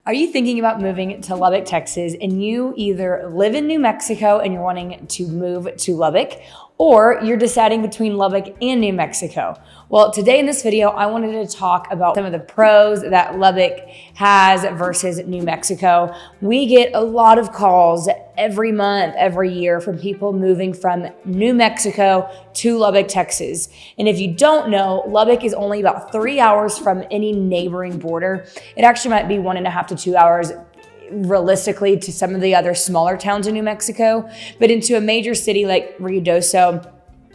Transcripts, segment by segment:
Are you thinking about moving to Lubbock, Texas, and you either live in New Mexico and you're wanting to move to Lubbock, or you're deciding between Lubbock and New Mexico? Well, today in this video, I wanted to talk about some of the pros that Lubbock has versus New Mexico. We get a lot of calls every month, every year from people moving from New Mexico to Lubbock, Texas. And if you don't know, Lubbock is only about 3 hours from any neighboring border. It actually might be 1.5 to 2 hours realistically to some of the other smaller towns in New Mexico, but into a major city like Ruidoso,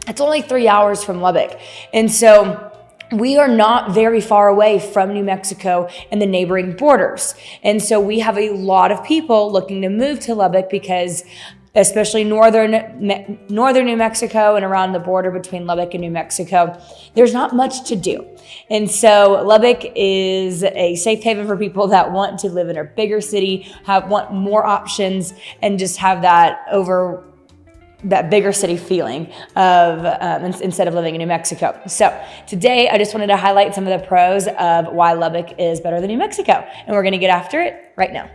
it's only 3 hours from Lubbock. And so we are not very far away from New Mexico and the neighboring borders. And so we have a lot of people looking to move to Lubbock because especially northern New Mexico and around the border between Lubbock and New Mexico, there's not much to do. And so Lubbock is a safe haven for people that want to live in a bigger city, want more options, and just have that bigger city feeling of instead of living in New Mexico. So today I just wanted to highlight some of the pros of why Lubbock is better than New Mexico. And we're gonna get after it right now.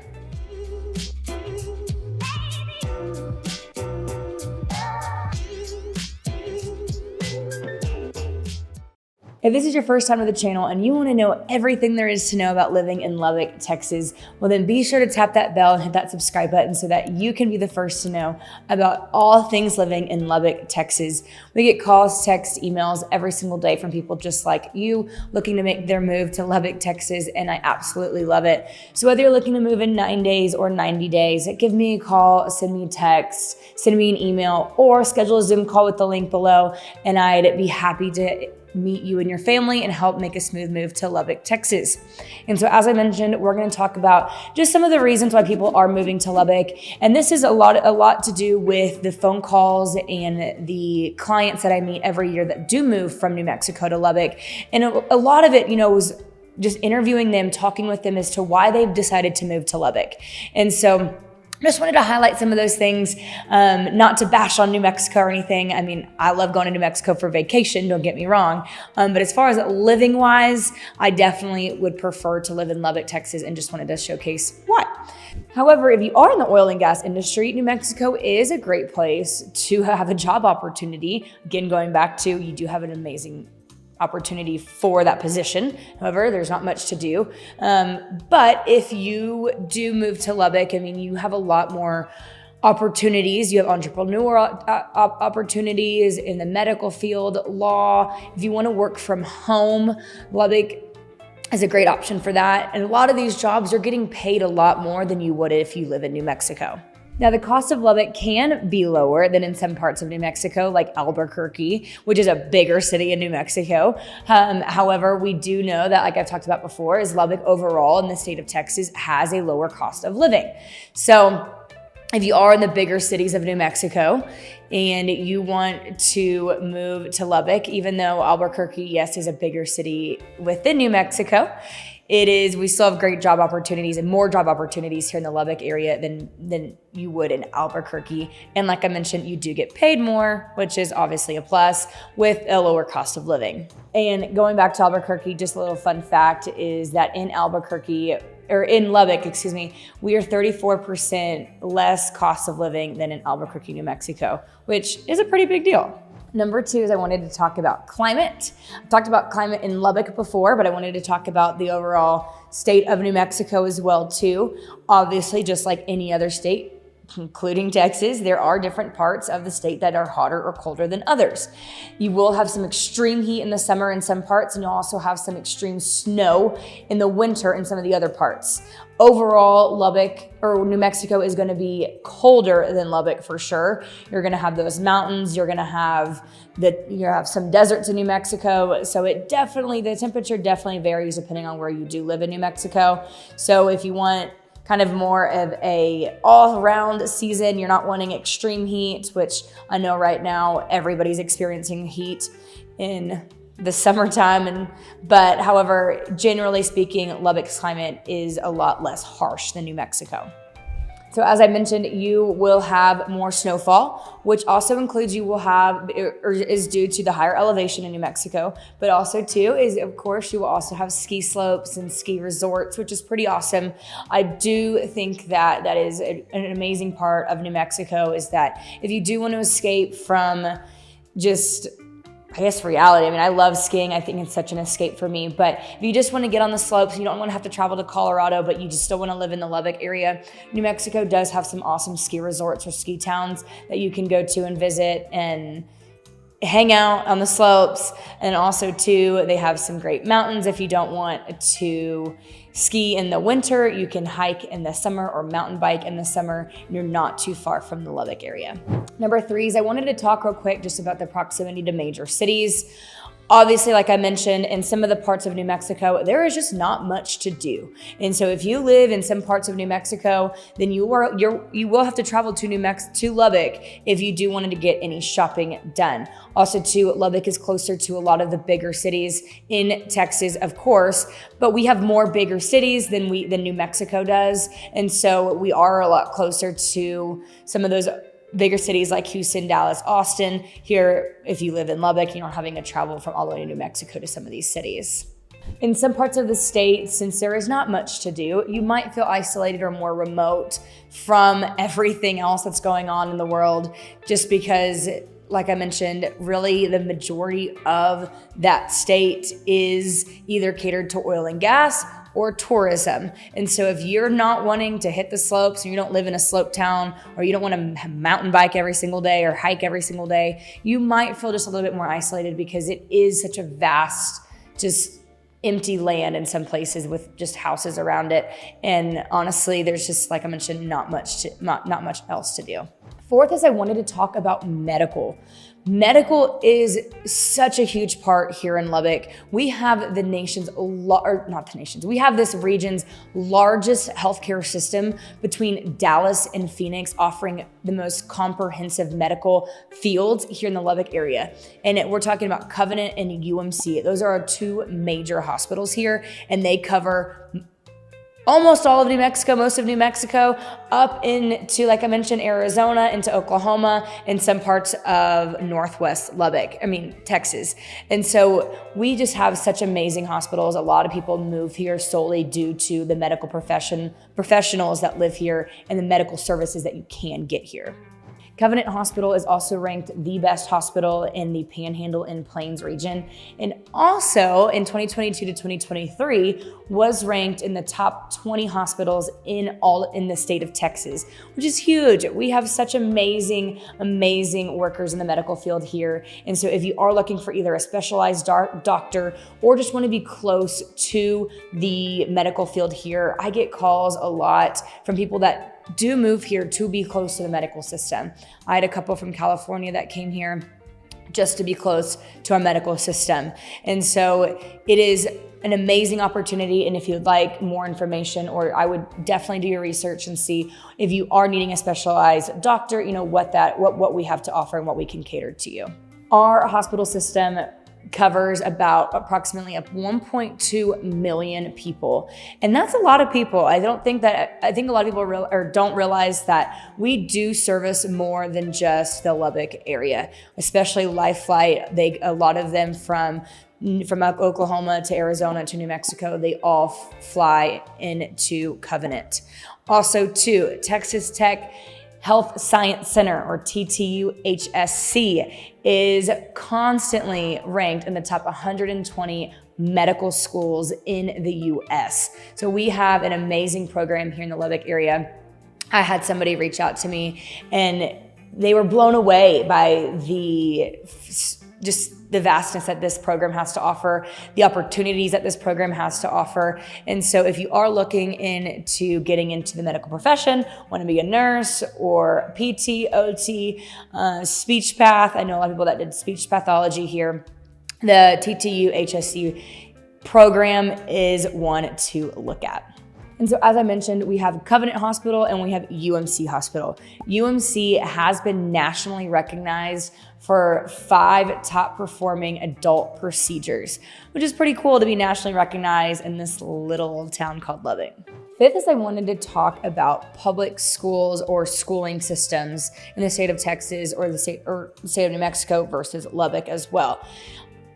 If this is your first time to the channel and you want to know everything there is to know about living in Lubbock, Texas, well then be sure to tap that bell and hit that subscribe button so that you can be the first to know about all things living in Lubbock, Texas. We get calls, texts, emails every single day from people just like you looking to make their move to Lubbock, Texas, and I absolutely love it. So whether you're looking to move in 9 days or 90 days, give me a call, send me a text, send me an email, or schedule a Zoom call with the link below, and I'd be happy to meet you and your family and help make a smooth move to Lubbock, Texas. And so as I mentioned, we're going to talk about just some of the reasons why people are moving to Lubbock. And this is a lot to do with the phone calls and the clients that I meet every year that do move from New Mexico to Lubbock. And a lot of it, was just interviewing them, talking with them as to why they've decided to move to Lubbock. And so I just wanted to highlight some of those things, not to bash on New Mexico or anything. I mean, I love going to New Mexico for vacation, don't get me wrong. But as far as living wise, I definitely would prefer to live in Lubbock, Texas, and just wanted to showcase why. However, if you are in the oil and gas industry, New Mexico is a great place to have a job opportunity. Again, going back to, you do have an amazing opportunity for that position. However, there's not much to do. But if you do move to Lubbock, you have a lot more opportunities. You have entrepreneur opportunities in the medical field, law. If you want to work from home, Lubbock is a great option for that. And a lot of these jobs are getting paid a lot more than you would if you live in New Mexico. Now, the cost of Lubbock can be lower than in some parts of New Mexico, like Albuquerque, which is a bigger city in New Mexico. However, we do know that, like I've talked about before, is Lubbock overall in the state of Texas has a lower cost of living. So if you are in the bigger cities of New Mexico and you want to move to Lubbock, even though Albuquerque, yes, is a bigger city within New Mexico, we still have great job opportunities and more job opportunities here in the Lubbock area than you would in Albuquerque. And like I mentioned, you do get paid more, which is obviously a plus with a lower cost of living. And going back to Albuquerque, just a little fun fact is that in Lubbock, we are 34% less cost of living than in Albuquerque, New Mexico, which is a pretty big deal. Number two is I wanted to talk about climate. I've talked about climate in Lubbock before, but I wanted to talk about the overall state of New Mexico as well too. Obviously, just like any other state, including Texas, there are different parts of the state that are hotter or colder than others. You will have some extreme heat in the summer in some parts, and you'll also have some extreme snow in the winter in some of the other parts. Overall, New Mexico is going to be colder than Lubbock for sure. You're going to have those mountains. You're going to have some deserts in New Mexico. So the temperature definitely varies depending on where you do live in New Mexico. So if you want kind of more of a all-around season, you're not wanting extreme heat, which I know right now everybody's experiencing heat in the summertime. But however, generally speaking, Lubbock's climate is a lot less harsh than New Mexico. So as I mentioned, you will have more snowfall, which also includes you will have, or is due to the higher elevation in New Mexico, but also too is, of course, you will also have ski slopes and ski resorts, which is pretty awesome. I do think that that is an amazing part of New Mexico, is that if you do want to escape from just, I guess, reality. I mean, I love skiing. I think it's such an escape for me. But if you just want to get on the slopes, you don't want to have to travel to Colorado, but you just still want to live in the Lubbock area, New Mexico does have some awesome ski resorts or ski towns that you can go to and visit and hang out on the slopes. And also too, they have some great mountains. If you don't want to ski in the winter, you can hike in the summer or mountain bike in the summer. You're not too far from the Lubbock area. Number 3 is I wanted to talk real quick just about the proximity to major cities. Obviously, like I mentioned, in some of the parts of New Mexico, there is just not much to do. And so if you live in some parts of New Mexico, then you will have to travel to Lubbock if you do want to get any shopping done. Also too, Lubbock is closer to a lot of the bigger cities in Texas, of course, but we have more bigger cities than New Mexico does. And so we are a lot closer to some of those bigger cities like Houston, Dallas, Austin. Here, if you live in Lubbock, you're not having to travel from all the way to New Mexico to some of these cities. In some parts of the state, since there is not much to do, you might feel isolated or more remote from everything else that's going on in the world, just because, like I mentioned, really the majority of that state is either catered to oil and gas or tourism. And so if you're not wanting to hit the slopes, and you don't live in a slope town, or you don't want to mountain bike every single day or hike every single day, you might feel just a little bit more isolated, because it is such a vast, just empty land in some places with just houses around it. And honestly, there's just, like I mentioned, not much else to do. 4th is I wanted to talk about medical. Medical is such a huge part here in Lubbock. We have the nation's, we have this region's largest healthcare system between Dallas and Phoenix, offering the most comprehensive medical fields here in the Lubbock area. And we're talking about Covenant and UMC. Those are our 2 major hospitals here, and they cover almost all of New Mexico, most of New Mexico, up into, like I mentioned, Arizona, into Oklahoma, and some parts of Northwest Texas. And so we just have such amazing hospitals. A lot of people move here solely due to the medical professionals that live here and the medical services that you can get here. Covenant Hospital is also ranked the best hospital in the Panhandle and Plains region, and also in 2022 to 2023 was ranked in the top 20 hospitals in the state of Texas, which is huge. We have such amazing workers in the medical field here. And so if you are looking for either a specialized doctor or just want to be close to the medical field here, I get calls a lot from people that do move here to be close to the medical system. I had a couple from California that came here just to be close to our medical system. And so it is an amazing opportunity. And if you'd like more information, or I would definitely do your research and see if you are needing a specialized doctor, what we have to offer and what we can cater to you. Our hospital system covers about approximately 1.2 million people. And that's a lot of people. I think a lot of people don't realize that we do service more than just the Lubbock area, especially Life Flight. A lot of them from Oklahoma to Arizona to New Mexico, they all fly into Covenant. Also too, Texas Tech Health Science Center, or TTU-HSC, is constantly ranked in the top 120 medical schools in the US. So we have an amazing program here in the Lubbock area. I had somebody reach out to me and they were blown away by the vastness that this program has to offer, the opportunities that this program has to offer. And so if you are looking into getting into the medical profession, want to be a nurse or PT, OT, speech path, I know a lot of people that did speech pathology here, the TTU-HSC program is one to look at. And so as I mentioned, we have Covenant Hospital and we have UMC Hospital. UMC has been nationally recognized for 5 top performing adult procedures, which is pretty cool to be nationally recognized in this little town called Lubbock. Fifth is I wanted to talk about public schools or schooling systems in the state of Texas or the state of New Mexico versus Lubbock as well.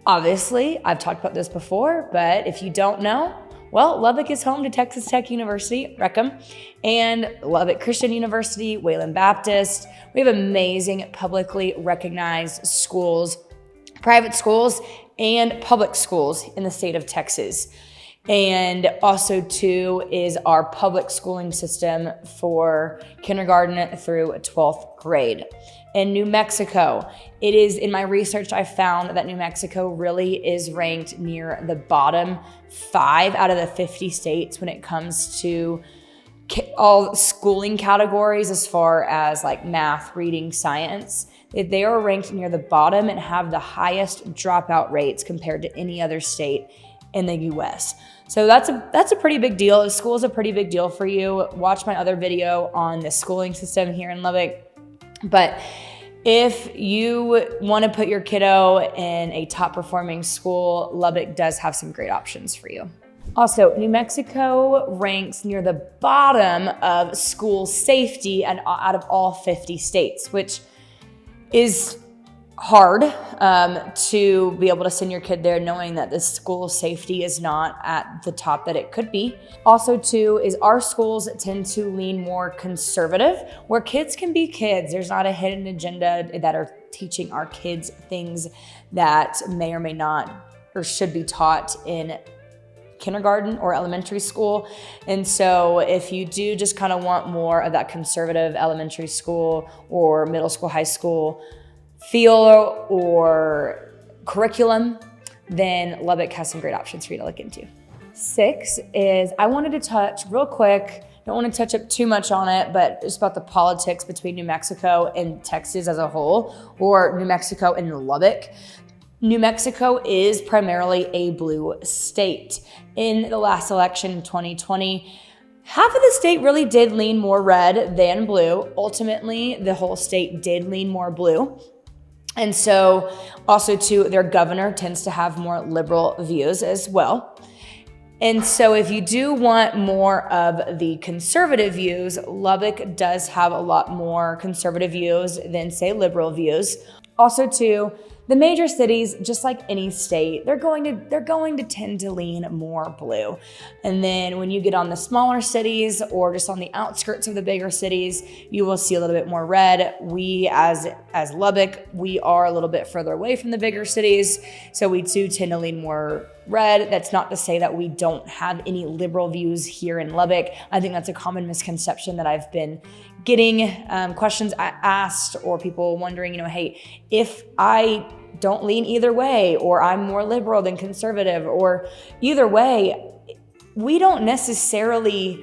Obviously, I've talked about this before, but if you don't know, well, Lubbock is home to Texas Tech University, Reckham, and Lubbock Christian University, Wayland Baptist. We have amazing publicly recognized schools, private schools, and public schools in the state of Texas. And also too is our public schooling system for kindergarten through 12th grade. In New Mexico, it is, in my research, I found that New Mexico really is ranked near the bottom 5 out of the 50 states when it comes to all schooling categories as far as like math, reading, science. They are ranked near the bottom and have the highest dropout rates compared to any other state in the US. So that's a pretty big deal. School is a pretty big deal for you. Watch my other video on the schooling system here in Lubbock. But if you want to put your kiddo in a top performing school, Lubbock does have some great options for you. Also, New Mexico ranks near the bottom of school safety and out of all 50 states, which is hard to be able to send your kid there knowing that the school safety is not at the top that it could be. Also too is our schools tend to lean more conservative, where kids can be kids. There's not a hidden agenda that are teaching our kids things that may or may not or should be taught in kindergarten or elementary school. And so if you do just kind of want more of that conservative elementary school or middle school, high school feel or curriculum, then Lubbock has some great options for you to look into. 6 is I wanted to touch real quick, don't want to touch up too much on it, but just about the politics between New Mexico and Texas as a whole, or New Mexico and Lubbock. New Mexico is primarily a blue state. In the last election in 2020, half of the state really did lean more red than blue. Ultimately, the whole state did lean more blue. And so also too, their governor tends to have more liberal views as well. And so if you do want more of the conservative views, Lubbock does have a lot more conservative views than say liberal views. Also too, the major cities, just like any state, they're going to tend to lean more blue. And then when you get on the smaller cities or just on the outskirts of the bigger cities, you will see a little bit more red. We as Lubbock, we are a little bit further away from the bigger cities, so we do tend to lean more red. That's not to say that we don't have any liberal views here in Lubbock. I think that's a common misconception that I've been getting questions asked or people wondering, hey, if I don't lean either way, or I'm more liberal than conservative, or either way, we don't necessarily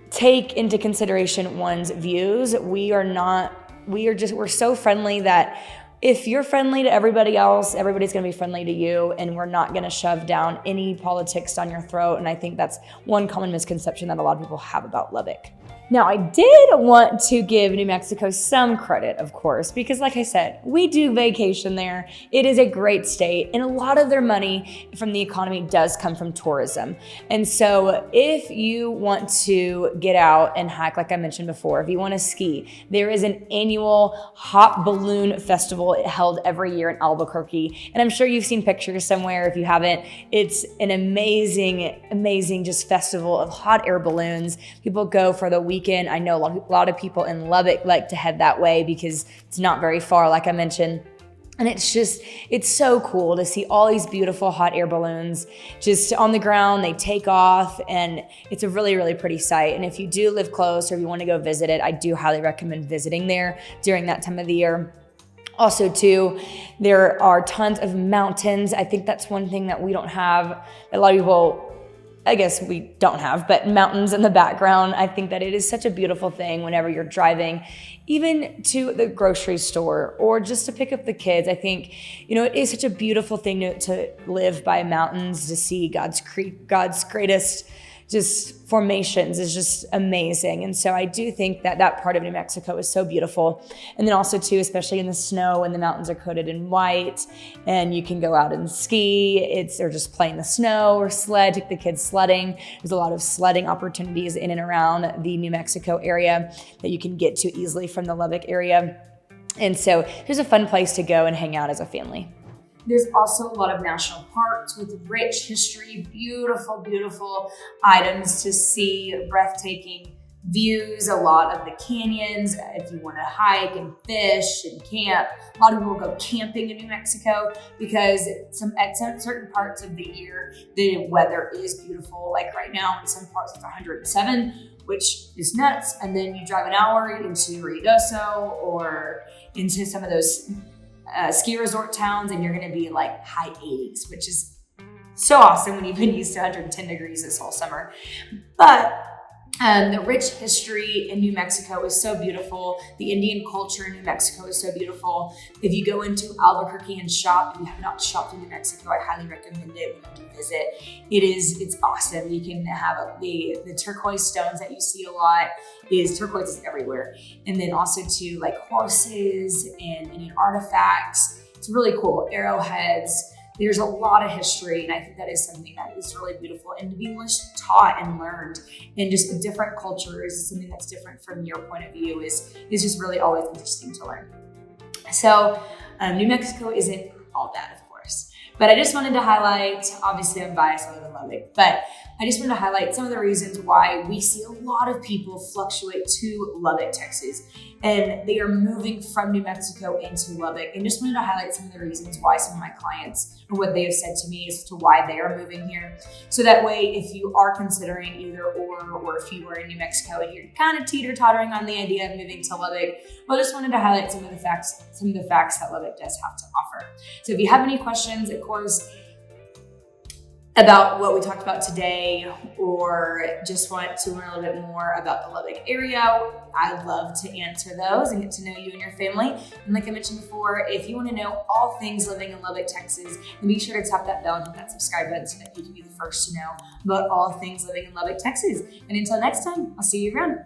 take into consideration one's views. We're so friendly that if you're friendly to everybody else, everybody's going to be friendly to you, and we're not going to shove down any politics down your throat. And I think that's one common misconception that a lot of people have about Lubbock. Now, I did want to give New Mexico some credit, of course, because like I said, we do vacation there. It is a great state, and a lot of their money from the economy does come from tourism. And so if you want to get out and hike, like I mentioned before, if you want to ski, there is an annual hot balloon festival held every year in Albuquerque. And I'm sure you've seen pictures somewhere. If you haven't, it's an amazing just festival of hot air balloons. People go for the weekend. I know a lot of people in Lubbock like to head that way because it's not very far, like I mentioned. And it's so cool to see all these beautiful hot air balloons just on the ground. They take off, and it's a really, really pretty sight. And if you do live close or if you want to go visit it, I do highly recommend visiting there during that time of the year. Also too, there are tons of mountains. I think that's one thing that we don't have. A lot of people, I guess we don't have, but mountains in the background. I think that it is such a beautiful thing whenever you're driving, even to the grocery store or just to pick up the kids. I think, it is such a beautiful thing to live by mountains, to see God's greatest just formations is just amazing. And so I do think that that part of New Mexico is so beautiful. And then also too, especially in the snow, and the mountains are coated in white and you can go out and ski, or just play in the snow or sled, take the kids sledding. There's a lot of sledding opportunities in and around the New Mexico area that you can get to easily from the Lubbock area. And so there's a fun place to go and hang out as a family. There's also a lot of national parks with rich history, beautiful, beautiful items to see, breathtaking views, a lot of the canyons. If you want to hike and fish and camp, a lot of people go camping in New Mexico because at certain parts of the year, the weather is beautiful. Like right now, in some parts it's 107, which is nuts. And then you drive an hour into Ruidoso or into some of those ski resort towns, and you're going to be like high 80s, which is so awesome when you've been used to 110 degrees this whole summer. But the rich history in New Mexico is so beautiful. The Indian culture in New Mexico is so beautiful. If you go into Albuquerque and shop, if you have not shopped in New Mexico, I highly recommend it when you do visit. It's awesome. You can have the turquoise stones that you see a lot. Turquoise is everywhere. And then also too, like horses and Indian artifacts. It's really cool. Arrowheads. There's a lot of history, and I think that is something that is really beautiful. And to be taught and learned in just different cultures, something that's different from your point of view is just really always interesting to learn. So New Mexico isn't all bad, of course. But I just wanted to highlight, obviously I'm biased, I live in Lubbock, but I just wanted to highlight some of the reasons why we see a lot of people fluctuate to Lubbock, Texas, and they are moving from New Mexico into Lubbock. And just wanted to highlight some of the reasons why some of my clients, or what they have said to me as to why they are moving here. So that way, if you are considering either or if you are in New Mexico and you're kind of teeter-tottering on the idea of moving to Lubbock, well, I just wanted to highlight some of the facts that Lubbock does have to offer. So if you have any questions, of course, about what we talked about today, or just want to learn a little bit more about the Lubbock area, I'd love to answer those and get to know you and your family. And like I mentioned before, if you want to know all things living in Lubbock, Texas, then be sure to tap that bell and hit that subscribe button so that you can be the first to know about all things living in Lubbock, Texas. And until next time, I'll see you around.